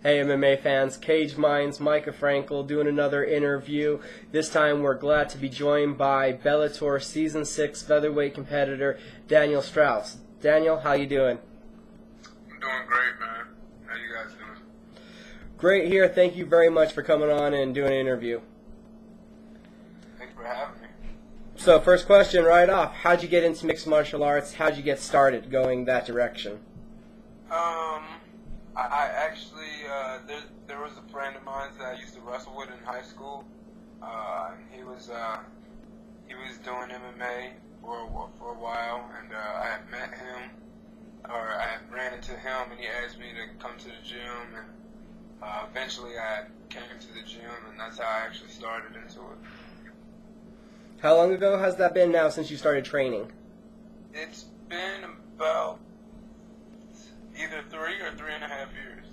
Hey MMA fans, Cage Minds, Micah Frankel doing another interview. This time we're glad to be joined by Bellator Season 6 Featherweight competitor Daniel Straus. Daniel, how you doing? I'm doing great, man. How you guys doing? Great here. Thank you very much for coming on and doing an interview. Thanks for having me. So first question right off, how'd you get into mixed martial arts? How'd you get started going that direction? I actually, there was a friend of mine that I used to wrestle with in high school. He was doing MMA for a while, and I had met him, or I had ran into him, and he asked me to come to the gym, and eventually I came to the gym, and that's how I actually started into it. How long ago has that been now since you started training? It's been about either 3 or 3.5 years.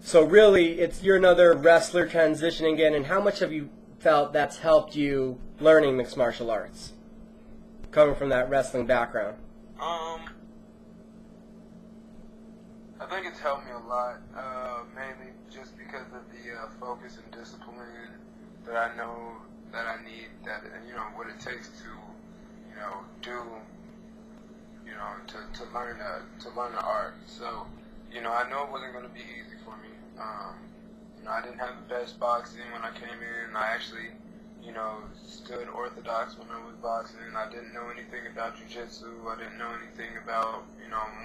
So really, you're another wrestler transitioning in, and how much have you felt that's helped you learning mixed martial arts, coming from that wrestling background? I think it's helped me a lot, mainly just because of the focus and discipline that I know that I need, that, what it takes to, do, to learn the art. So, I know it wasn't going to be easy for me. I didn't have the best boxing when I came in. I actually, stood orthodox when I was boxing. I didn't know anything about jiu-jitsu. I didn't know anything about,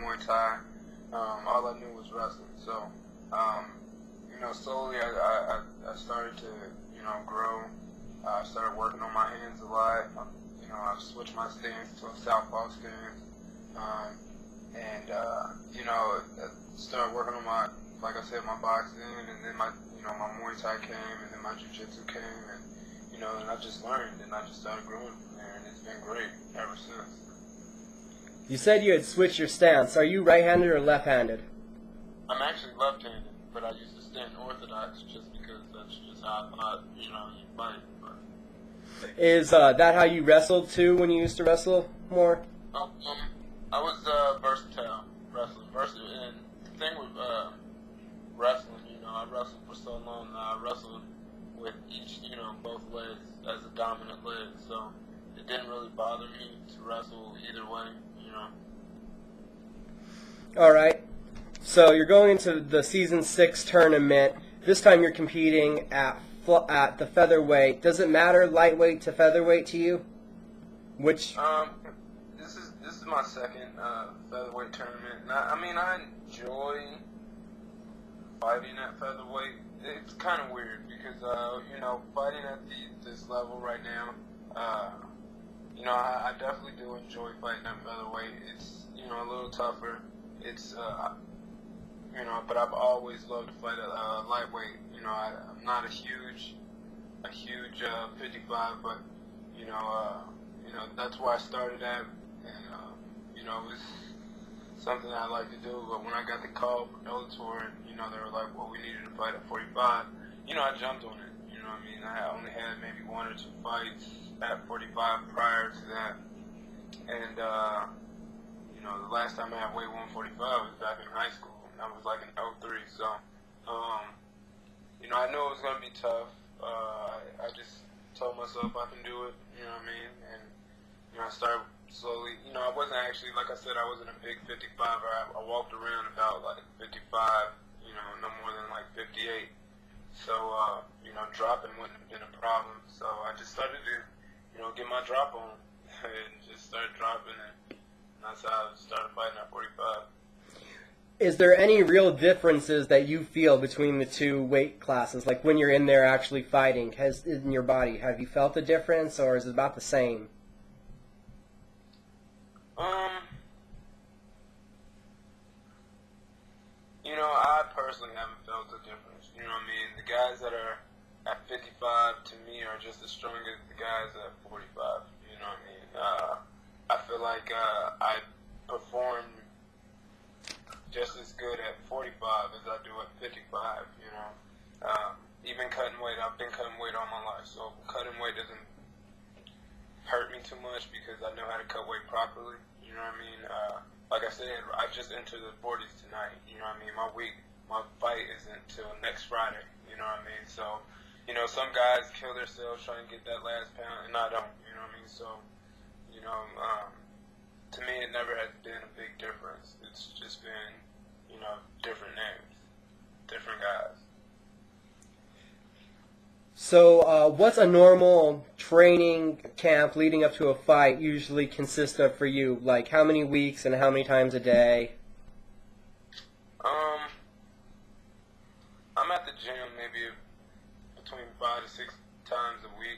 Muay Thai. All I knew was wrestling. So, slowly I started to, grow. I started working on my hands a lot. I switched my stance to a southpaw stance. Started working on my, like I said, my boxing, and then my Muay Thai came, and then my jiu-jitsu came, and, and I just learned, and I just started growing from there, and it's been great ever since. You said you had switched your stance. Are you right-handed or left-handed? I'm actually left-handed, but I used to stand orthodox just because that's just how I thought, you fight. But. Is that how you wrestled, too, when you used to wrestle more? I was versatile wrestler. And the thing with wrestling, I wrestled for so long now. I wrestled with each, both legs as a dominant leg. So it didn't really bother me to wrestle either way, All right. So you're going into the Season 6 tournament. This time you're competing at the featherweight. Does it matter lightweight to featherweight to you? Which? This is my second featherweight tournament. I enjoy fighting at featherweight. It's kind of weird because fighting at this level right now, I definitely do enjoy fighting at featherweight. It's a little tougher. It's but I've always loved to fight at lightweight. I'm not a huge 55, but that's where I started at, and it was something I like to do. But when I got the call from Bellator, and they were like, well, we needed to fight at 45. I jumped on it. I only had maybe 1 or 2 fights at 45 prior to that, and the last time I had weighed 145 was back in high school. That was like in 03. So, I knew it was gonna be tough. I just told myself I can do it. And I started slowly. I wasn't actually, like I said, I wasn't a big 55er. I walked around about like 55. No more than like 58. So, dropping wouldn't have been a problem. So I just started to, get my drop on, and just started dropping, and that's how I started fighting at 45. Is there any real differences that you feel between the two weight classes? Like when you're in there actually fighting, in your body, have you felt a difference, or is it about the same? I personally haven't felt a difference. The guys that are at 55 to me are just as strong as the guys at 45. I feel like I perform just as good at 45 as I do at 55. Even cutting weight, I've been cutting weight all my life, so cutting weight doesn't hurt me too much because I know how to cut weight properly. like I said, I just entered the 40s tonight. You know what I mean? My fight isn't until next Friday. You know what I mean? So, you know, some guys kill themselves trying to get that last pound, and I don't. You know what I mean? So, you know, to me, it never has been a big difference. It's just been, you know, different names, different guys. So, what's a normal training camp leading up to a fight usually consist of for you? Like, how many weeks and how many times a day? I'm at the gym maybe between 5 to 6 times a week,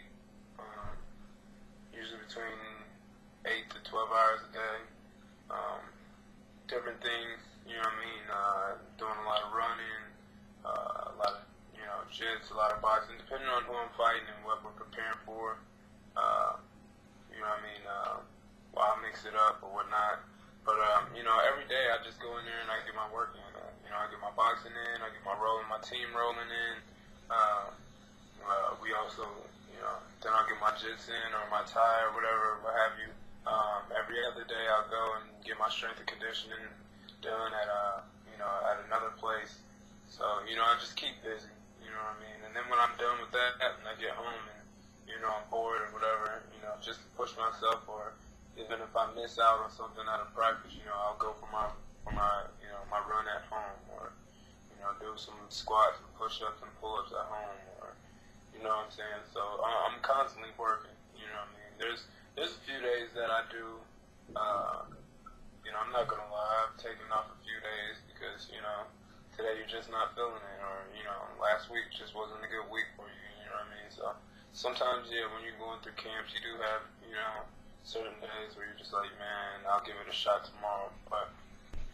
usually between 8 to 12 hours a day. Different things, you know what I mean? Doing a lot of running, a lot of, you know, jits, a lot of boxing, depending on who I'm fighting and what we're preparing for. You know what I mean? Well, I'll mix it up or whatnot. But, you know, every day I just go in there and I get my work in. You know, I get my boxing in, I get my team rolling in. We also, you know, then I'll get my jits in or my Thai or whatever, what have you. Every other day I'll go and get my strength and conditioning done at, you know, at another place. So, you know, I just keep busy, you know what I mean? And then when I'm done with that and I get home and, you know, I'm bored or whatever, you know, just to push myself, or even if I miss out on something out of practice, you know, I'll go for my you know, my run at home, or, you know, do some squats and push-ups and pull-ups at home, or, you know what I'm saying? So I'm constantly working, you know what I mean? There's a few days that I do, you know, I'm not going to lie, I've taken off a few days because, you know, today you're just not feeling it, or, you know, last week just wasn't a good week for you, you know what I mean? So sometimes, yeah, when you're going through camps, you do have, you know, certain days where you're just like, man, I'll give it a shot tomorrow. But,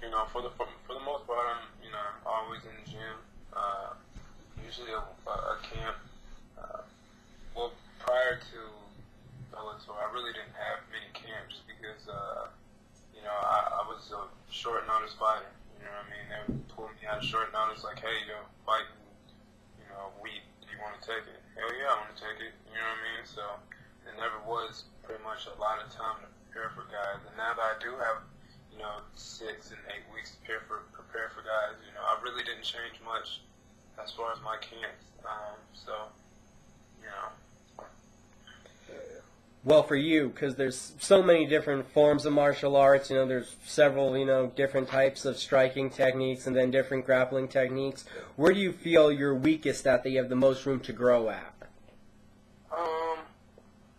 you know, for the most part, I'm, you know, always in the gym. Usually a camp. Well, prior to Bellator, I really didn't have many camps because, you know, I was a short notice fighter. You know what I mean? They would pull me out of short notice like, hey, yo, fight in, you know, a week. Do you want to take it? Hell yeah, I want to take it. You know what I mean? So it never was pretty much a lot of time to prepare for guys. And now that I do have, you know, 6 and 8 weeks to prepare for guys, you know, I really didn't change much as far as my camps. So, you know. Well, for you, because there's so many different forms of martial arts, you know, there's several, you know, different types of striking techniques and then different grappling techniques. Where do you feel you're weakest at that you have the most room to grow at?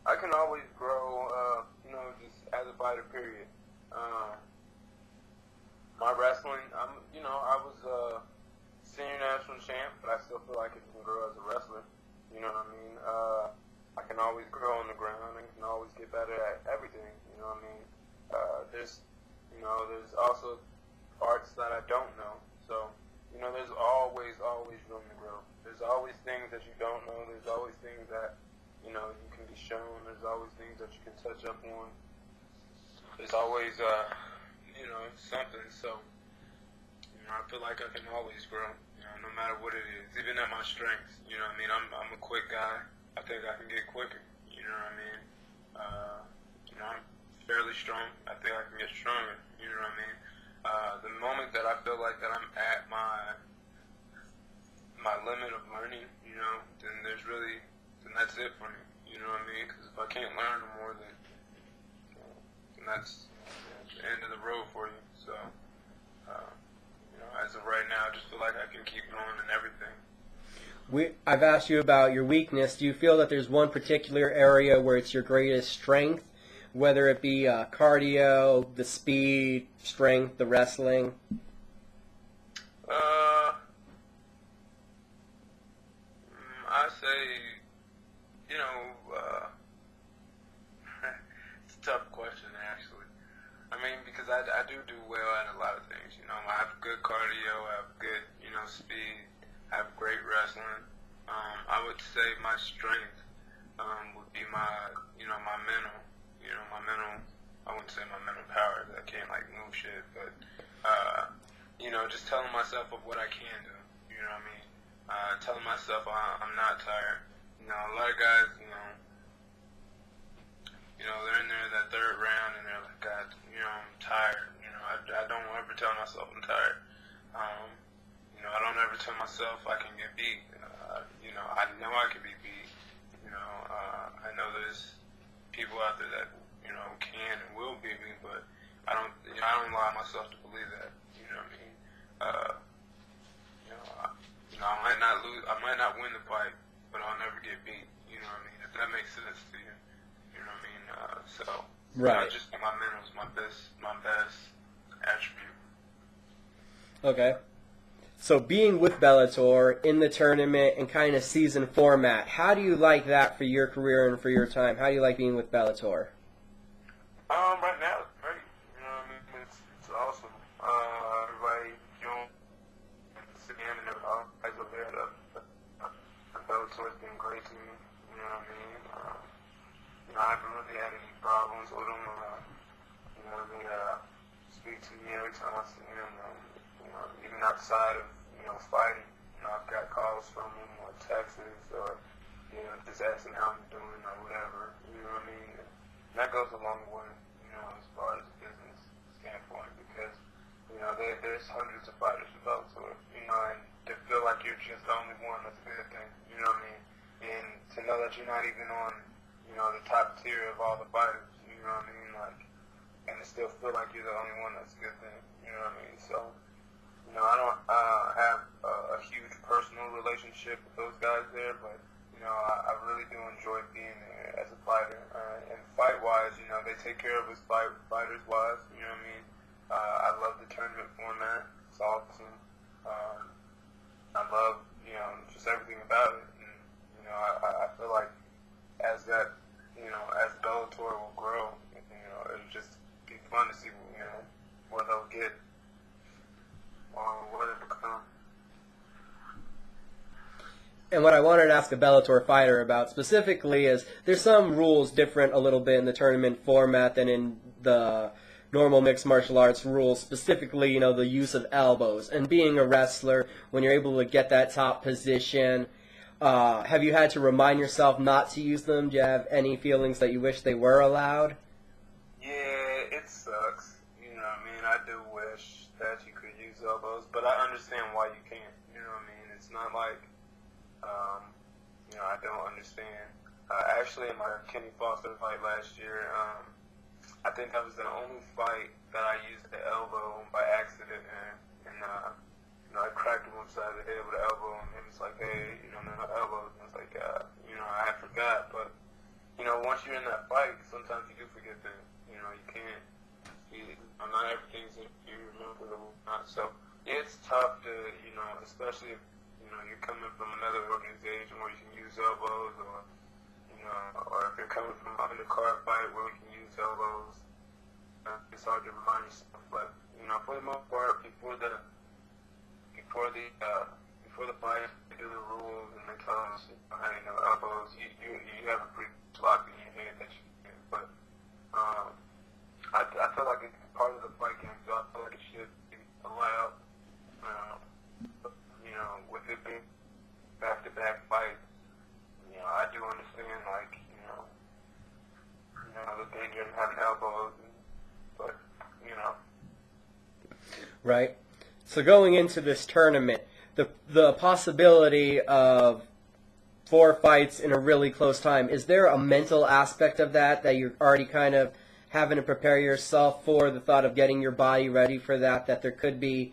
I can always grow, you know, just as a fighter, period. My wrestling, you know, I was a senior national champ, but I still feel like I can grow as a wrestler. You know what I mean? I can always grow on the ground. I can always get better at everything. You know what I mean? There's also parts that I don't know. So, you know, there's always room to grow. There's always things that you don't know. There's always things that, you know, you can be shown. There's always things that you can touch up on. There's always, you know, something. So, you know, I feel like I can always grow, you know, no matter what it is, even at my strengths. You know what I mean? I'm a quick guy. I think I can get quicker. You know what I mean? You know, I'm fairly strong. I think I can get stronger. You know what I mean? The moment that I feel like that I'm at my limit of learning, you know, then that's it for me. You know what I mean? Because if I can't learn no more, then that's the end of the road for you. So, you know, as of right now, I just feel like I can keep going in everything. I've asked you about your weakness. Do you feel that there's one particular area where it's your greatest strength, whether it be cardio, the speed, strength, the wrestling? I say, you know, it's a tough question, actually. I mean, because I do well at a lot of things. You know, I have good cardio, I have good, you know, speed. I have great wrestling. I would say my strength would be my, you know, my mental. You know, my mental. I wouldn't say my mental power. I can't like move shit, but you know, just telling myself of what I can do. You know what I mean? Telling myself I'm not tired. You know, a lot of guys, you know, they're in there that third round and they're like, God, you know, I'm tired. You know, I myself I can get beat. You know I can be beat. You know, I know there's people out there that, you know, can and will beat me, but I don't allow myself to believe that. You know what I mean? I might not lose, I might not win the fight, but I'll never get beat. You know what I mean? If that makes sense to you. You know what I mean? Right. Just my mental is my best attribute. Okay. So being with Bellator in the tournament and kind of season format, how do you like that for your career and for your time? How do you like being with Bellator? Right now it's great. You know what I mean? It's awesome. Everybody, you know, Sam and everybody over there, the Bellator's been great to me. You know what I mean? You know, I haven't really had any problems with them. You know, they speak to me every time I see them. You know, even outside of, you know, fighting, you know, I've got calls from them or texts or, you know, just asking how I'm doing or whatever. You know what I mean? And that goes a long way, you know, as far as a business standpoint, because, you know, there's hundreds of fighters in Bellator, you know, and to feel like you're just the only one, that's a good thing, you know what I mean? And to know that you're not even on, you know, the top tier of all the fighters, you know what I mean? Like, and to still feel like you're the only one, that's a good thing, you know what I mean? So, you know, I don't have a huge personal relationship with those guys there, but, you know, I really do enjoy being there as a fighter. And fight-wise, you know, they take care of us fighters-wise, you know what I mean? I love the tournament format. It's awesome. I love, you know, just everything about it. And, you know, I feel like as that, you know, as Bellator will grow, you know, it'll just be fun to see, you know, where they'll get. What it become. And what I wanted to ask a Bellator fighter about specifically is there's some rules different a little bit in the tournament format than in the normal mixed martial arts rules, specifically, you know, the use of elbows. And being a wrestler, when you're able to get that top position, have you had to remind yourself not to use them? Do you have any feelings that you wish they were allowed? Yeah, it sucks. You know what I mean? I do wish that you could use elbows, but I understand why you can't. You know what I mean? It's not like, you know, I don't understand. Actually, in my Kenny Foster fight last year, I think that was the only fight that I used the elbow by accident, and you know, I cracked him upside the head with the elbow, and he was like, hey, you know, no elbows. And I was like, you know, I forgot, but, you know, once you're in that fight, sometimes you do forget things. You know, you can't. Not everything's that you remember or not. So yeah, it's tough to, you know, especially if, you know, you're coming from another organization where you can use elbows, or, you know, or if you're coming from an undercard fight where you can use elbows. It's hard to remind yourself, but, you know, for the most part, before the fight, they do the rules and they tell us, hey, no elbows. You have a pretty lock in your head that you can, but I feel like it's part of the fight game, so I feel like it should be allowed. You know, with it being back-to-back fights, you know, I do understand, like, you know, the danger of having elbows, but, you know. Right. So going into this tournament, the possibility of 4 fights in a really close time, is there a mental aspect of that you're already kind of having to prepare yourself for, the thought of getting your body ready for that there could be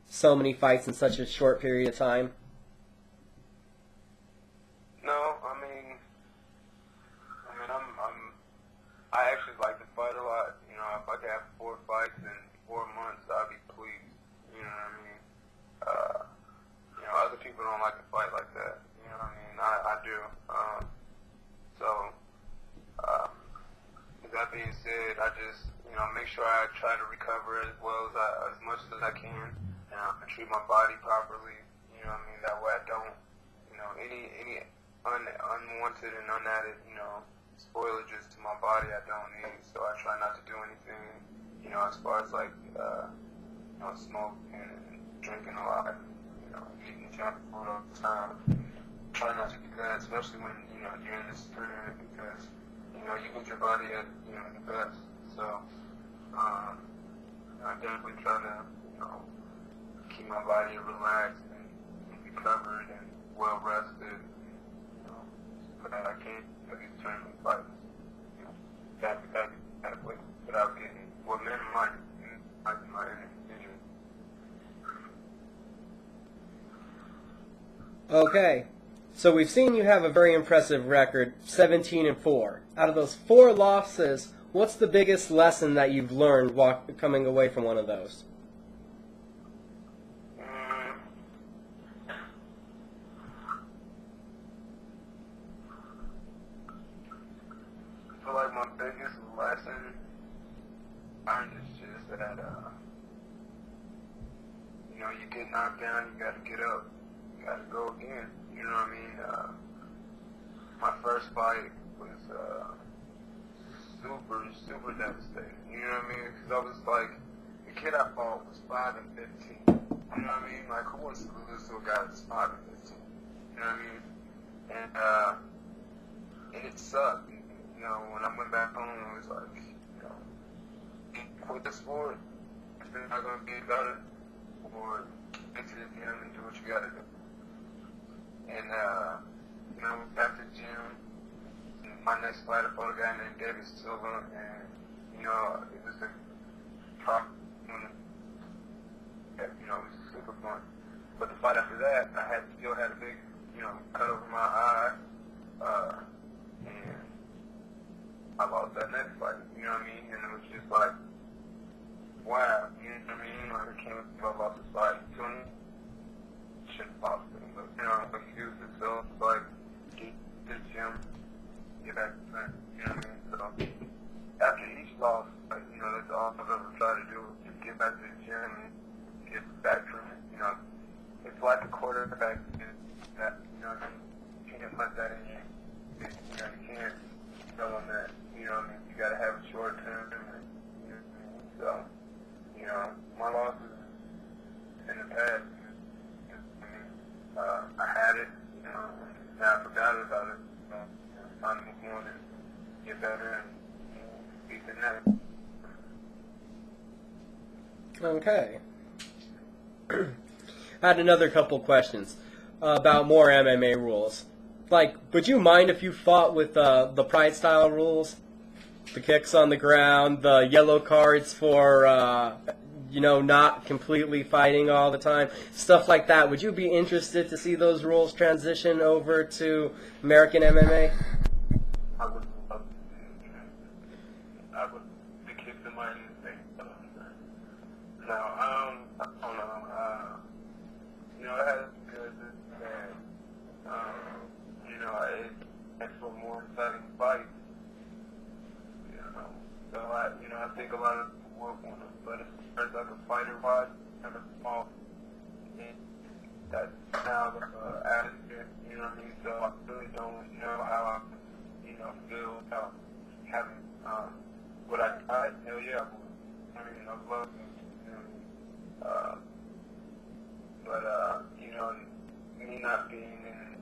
so many fights in such a short period of time? No, I actually like to fight a lot. You know, if I could have 4 fights in 4 months, I'd be pleased. You know what I mean? You know, other people don't like to fight like that. You know what I mean? I do. With that being said, I just, you know, make sure I try to recover as well as much as I can, and treat my body properly. You know what I mean? That way I don't, you know, any unwanted and unadded, you know, spoilages to my body I don't need. So I try not to do anything, you know, as far as like, you know, smoking and drinking a lot, you know, eating junk food all the time. Try not to do that, especially when, you know, you're in this tournament, because, you know, you want your body at, you know, the best. So, I definitely try to, you know, keep my body relaxed and be recovered and well rested, so that I can get these tournament fights, that way, without getting, minimizing my injury. Okay, so we've seen you have a very impressive record, 17-4. Out of those 4 losses, what's the biggest lesson that you've learned coming away from one of those? I feel like my biggest lesson is just that, you get knocked down, you gotta get up, you gotta go again, you know what I mean? My first fight was, super devastating, you know what I mean? Because I was like, the kid I fought was 5-15, you know what I mean? Like, who wants to lose to a guy that's 5-15, you know what I mean? And it sucked. When I went back home, it was like, quit the sport, if you're not going to be about it, or get to the gym and do what you got to do. And, I went back to the gym. My next fight, I fought a guy named David Silva, and, it was a problem. It was super fun. But the fight after that, I still had a big, cut over my eye, and I lost that next fight, you know what I mean? And it was just like, wow, you know what I mean? Like, I can't believe I lost this fight. So I shouldn't have lost it, but, like you do this, so it's like, get to the gym, get back to the you know what I mean? So, after each loss, like, that's all I've ever tried to do, just get back to the gym and get back from it, It's like a quarterback, that, you can't let that in you. You can't tell them that, you gotta have a short term, so, my losses in the past, I had it, now I forgot about it, it's time to move on and get better and beat the next. Okay. I had another couple questions about more MMA rules. Like, would you mind if you fought with the Pride style rules? The kicks on the ground, the yellow cards for, not completely fighting all the time, stuff like that. Would you be interested to see those rules transition over to American MMA? I would love to kick the mind in the face. No, I don't know. It has good and bad. It makes for more exciting fights. So I think a lot of people would want to, but as far as like a fighter wise, never small. That's now the attitude, you know what I mean? So I really don't know how I, feel about having, would I try it? Hell yeah, I would. I'd love to, me not being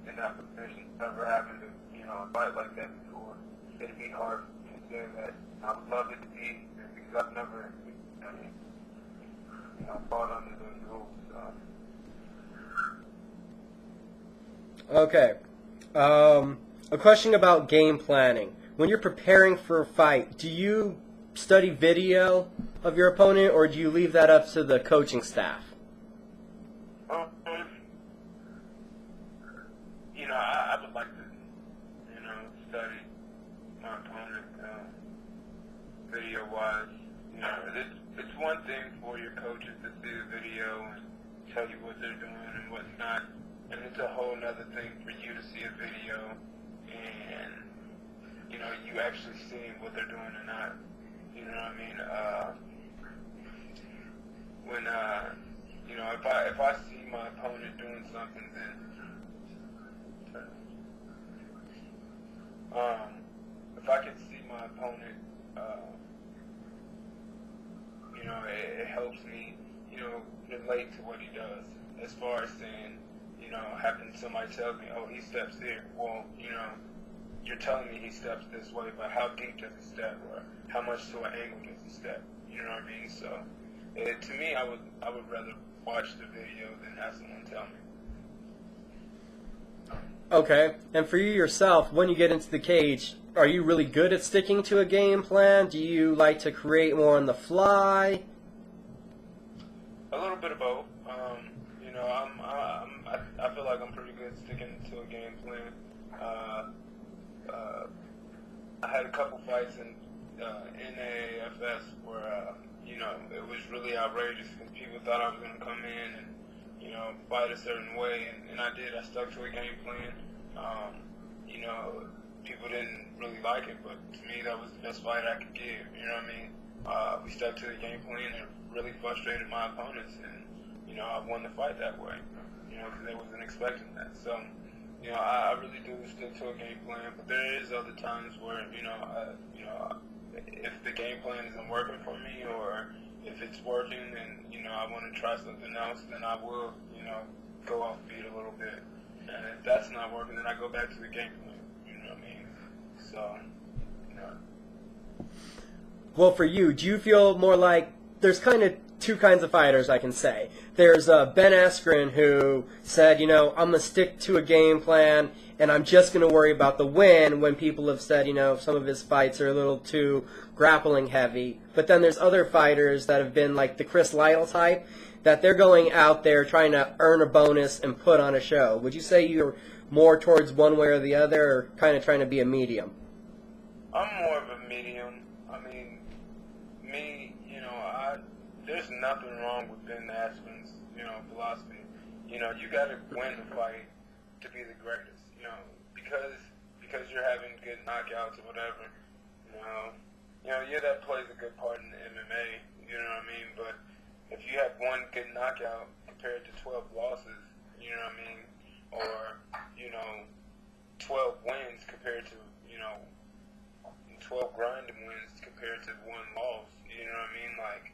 in that position, never having to, fight like that before, it'd be hard to say that I would love it to be, because I've never, fought under those rules, so. Okay. A question about game planning. When you're preparing for a fight, do you study video of your opponent, or do you leave that up to the coaching staff? I would like to, study my opponent video-wise. It's one thing for your coaches to see the video and tell you what they're doing and what's not, and it's a whole other thing for you to see a video and, you actually seeing what they're doing or not. You know what I mean? When, if I see my opponent doing something, then if I can see my opponent, it helps me, relate to what he does. As far as saying, having somebody tell me, oh, he steps here. Well, you're telling me he steps this way, but how deep does he step, or how much to an angle does he step? You know what I mean? So, to me, I would rather watch the video than have someone tell me. Okay. And for you yourself, when you get into the cage, are you really good at sticking to a game plan? Do you like to create more on the fly? A little bit of both. You know, I feel like I'm pretty good sticking to a game plan. I had a couple fights in NAFS where you know, it was really outrageous because people thought I was going to come in and, you know, fight a certain way, and I did. I stuck to a game plan. You know, people didn't really like it, but to me, that was the best fight I could give. You know what I mean? We stuck to the game plan, and it really frustrated my opponents, and, you know, I won the fight that way, you know, because they wasn't expecting that. So, you know, I really do stick to a game plan, but there is other times where, you know, if the game plan isn't working for me, or if it's working and, you know, I want to try something else, then I will, you know, go off beat a little bit. And if that's not working, then I go back to the game plan. You know what I mean? So, you know. Well, for you, do you feel more like there's kind of two kinds of fighters, I can say. There's Ben Askren, who said, you know, I'm going to stick to a game plan, and I'm just going to worry about the win, when people have said, you know, some of his fights are a little too grappling heavy. But then there's other fighters that have been like the Chris Lytle type, that they're going out there trying to earn a bonus and put on a show. Would you say you're more towards one way or the other, or kind of trying to be a medium? I'm more of a medium. I mean, you know, there's nothing wrong with Ben Askren's, you know, philosophy. You know, you got to win the fight to be the greatest. You know, because you're having good knockouts or whatever. You know, yeah, that plays a good part in MMA. You know what I mean? But if you have one good knockout compared to 12 losses, you know what I mean, or, you know, 12 wins compared to, you know, 12 grinding wins compared to one loss, you know what I mean? Like,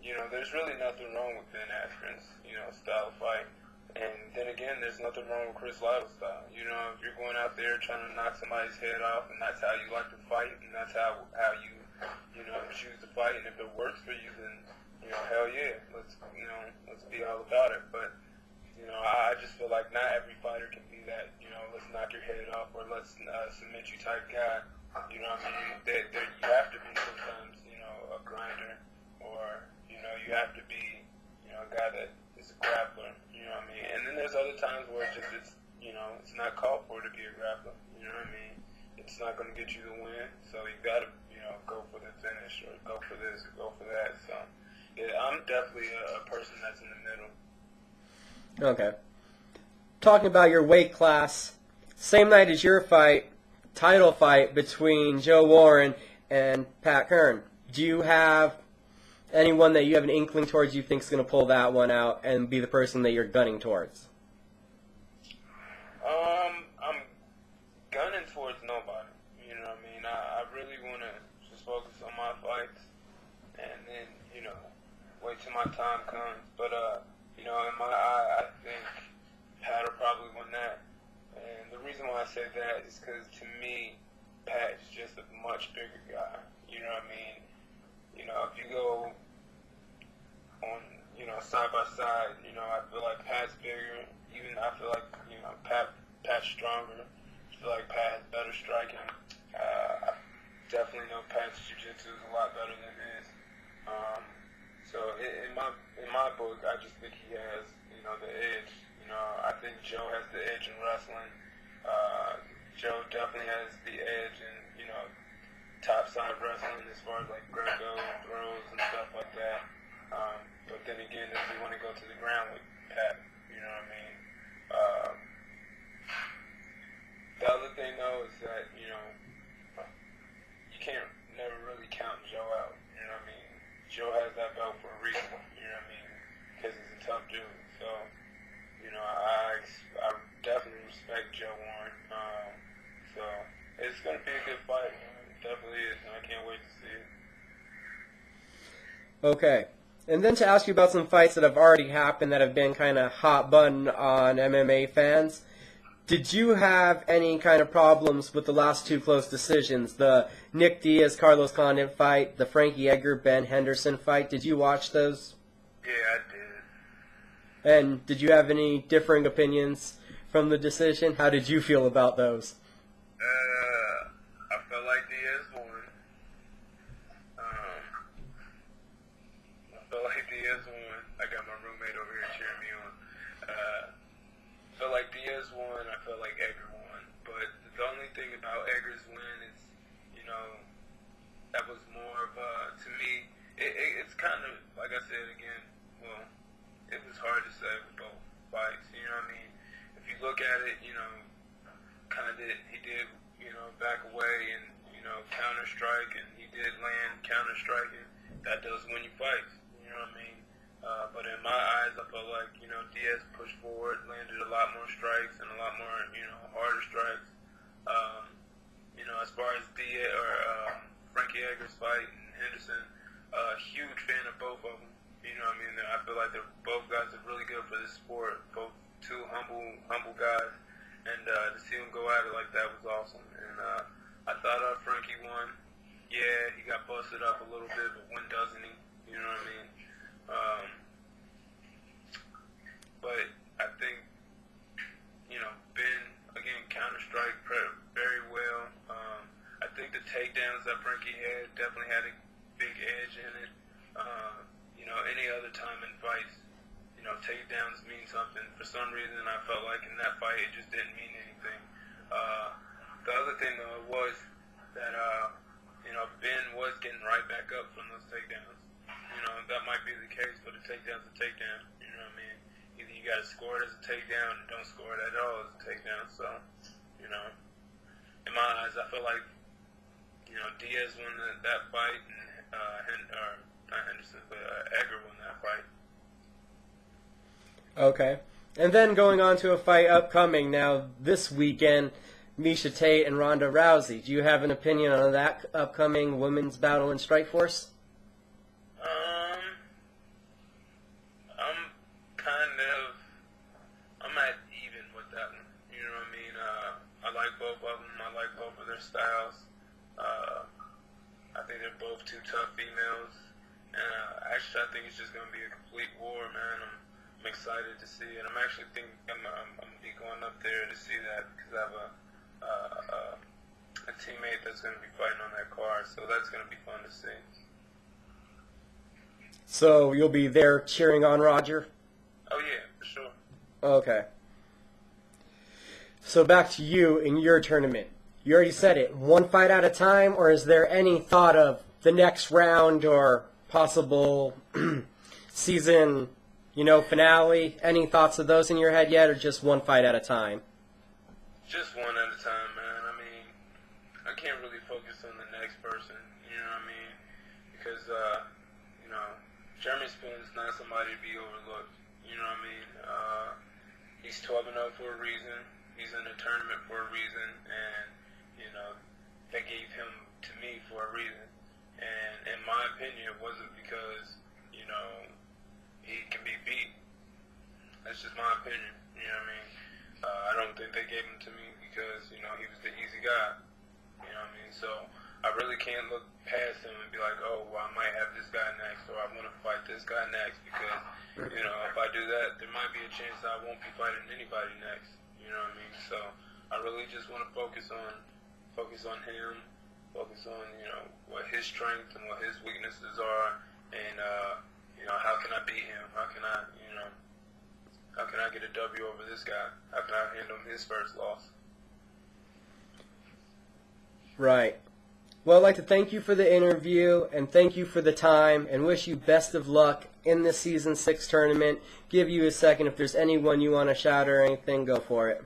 you know, there's really nothing wrong with Ben Askren's, you know, style of fight. And then again, there's nothing wrong with Chris Lytle's style. You know, if you're going out there trying to knock somebody's head off, and that's how you like to fight, and that's how you know, choose to fight, and if it works for you, then, you know, hell yeah, let's be all about it. But, you know, I just feel like not every fighter can be that, you know, let's knock your head off, or let's submit you type guy. You know what I mean? You have to be sometimes, you know, a grinder, or, you know, you have to be, you know, a guy that is a grappler. You know what I mean? And then there's other times where it's you know, it's not called for to be a grappler. You know what I mean? It's not going to get you the win, so you got to, you know, go for the finish, or go for this, or go for that. So, yeah, I'm definitely a person that's in the middle. Okay. Talking about your weight class, same night as your fight, title fight between Joe Warren and Pat Kern. Do you have anyone that you have an inkling towards you think is going to pull that one out and be the person that you're gunning towards? I'm gunning towards nobody. You know what I mean? I really want to just focus on my fights, and then, you know, wait till my time comes. But, you know, in my eye, I think Pat will probably win that. And the reason why I say that is because, to me, Pat is just a much bigger guy. You know what I mean? You know, if you go on, you know, side by side, you know, I feel like Pat's bigger. Even I feel like, you know, Pat's stronger. I feel like Pat has better striking. I definitely know Pat's jiu-jitsu is a lot better than his. So in my book, I just think he has, you know, the edge. You know, I think Joe has the edge in wrestling. Joe definitely has the edge in, you know, topside wrestling as far as like Greco and throws and stuff like that. But then again, if you want to go to the ground with Pat, you know what I mean? The other thing though is that, you know, you can't never really count Joe out. You know what I mean? Joe has that belt for a reason. You know what I mean? Because he's a tough dude. So, you know, I definitely respect Joe Warren. So it's gonna be a good fight. It definitely is, and I can't wait to see it. Okay. And then to ask you about some fights that have already happened that have been kind of hot button on MMA fans. Did you have any kind of problems with the last two close decisions? The Nick Diaz, Carlos Condit fight, the Frankie Edgar, Ben Henderson fight. Did you watch those? Yeah, I did. And did you have any differing opinions from the decision. How did you feel about those? I felt like Diaz won. I got my roommate over here cheering me on. Felt like Diaz won. I felt like Edgar won. But the only thing about Edgar's win is, that was more of to me, it's kind of, like I said again, well, it was hard to say with both fights, you know what I mean? If you look at it, he did, back away and, counter strike, and he did land counter striking. That does win you fights, you know what I mean? But in my eyes, I felt like, Diaz pushed forward, landed a lot more strikes and a lot more, harder strikes. As far as Diaz or Frankie Edgar's fight and Henderson, huge fan of both of them. You know what I mean? I feel like both guys are really good for this sport. Both two humble guys. And to see them go at it like that was awesome. And I thought Frankie won. Yeah, he got busted up a little bit, but when doesn't he? You know what I mean? But I think, Ben, again, counter-strike very well. I think the takedowns that Frankie had definitely had a big edge in it. Any other time in fights, takedowns mean something. For some reason, I felt like in that fight, it just didn't mean anything. The other thing, though, was that, Ben was getting right back up from those takedowns. That might be the case, but a takedown's a takedown. You know what I mean? Either you got to score it as a takedown or don't score it at all as a takedown. So, in my eyes, I feel like, Diaz won that fight, and not Henderson, but Edgar won that fight. Okay. And then going on to a fight upcoming now this weekend, Miesha Tate and Ronda Rousey. Do you have an opinion on that upcoming women's battle in Strikeforce? I'm at even with that one. You know what I mean? I like both of them. I like both of their styles. I think they're both two tough females. And actually, I think it's just going to be a complete war, man. I'm excited to see it. I'm actually thinking I'm going to be going up there to see that because I have a teammate that's going to be fighting on that card. So that's going to be fun to see. So you'll be there cheering on Roger? Oh, yeah, for sure. Okay. So back to you in your tournament. You already said it, one fight at a time, or is there any thought of the next round or possible season, finale? Any thoughts of those in your head yet, or just one fight at a time? Just one at a time, man. I mean, I can't really focus on the next person, you know what I mean? Because, Jeremy Spin's not somebody to be overlooked, you know what I mean? He's 12-0 for a reason. He's in the tournament for a reason, and, they gave him to me for a reason. And in my opinion, it wasn't because, he can be beat. That's just my opinion, you know what I mean? I don't think they gave him to me because, he was the easy guy, you know what I mean? So I really can't look past him and be like, oh, well, I might have this guy next, or I want to fight this guy next, because, if I do that, there might be a chance that I won't be fighting anybody next, you know what I mean? So I really just want to focus on him, focus on, what his strengths and what his weaknesses are, and, how can I beat him? How can I get a W over this guy? How can I handle his first loss? Right. Well, I'd like to thank you for the interview and thank you for the time and wish you best of luck in the Season 6 tournament. Give you a second. If there's anyone you want to shout or anything, go for it.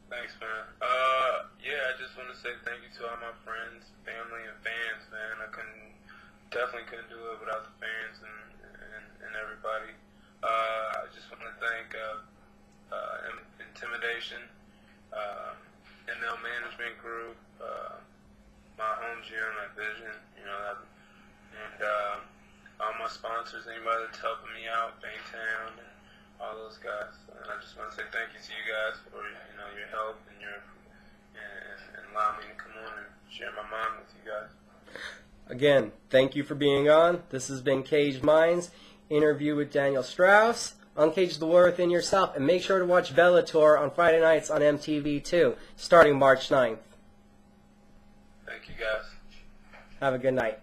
Thanks, man. I just want to say thank you to all my friends, family, and fans, man. I definitely couldn't do it without the fans and everybody. I just want to thank Intimidation, ML Management Group, my home gym, my vision, and all my sponsors, anybody that's helping me out, Bangtown, and all those guys. And I just want to say thank you to you guys for your help and and allowing me to come on and share my mind with you guys. Again, thank you for being on. This has been Caged Minds, interview with Daniel Straus. Uncage the war within yourself, and make sure to watch Bellator on Friday nights on MTV too, starting March 9th. Thank you, guys. Have a good night.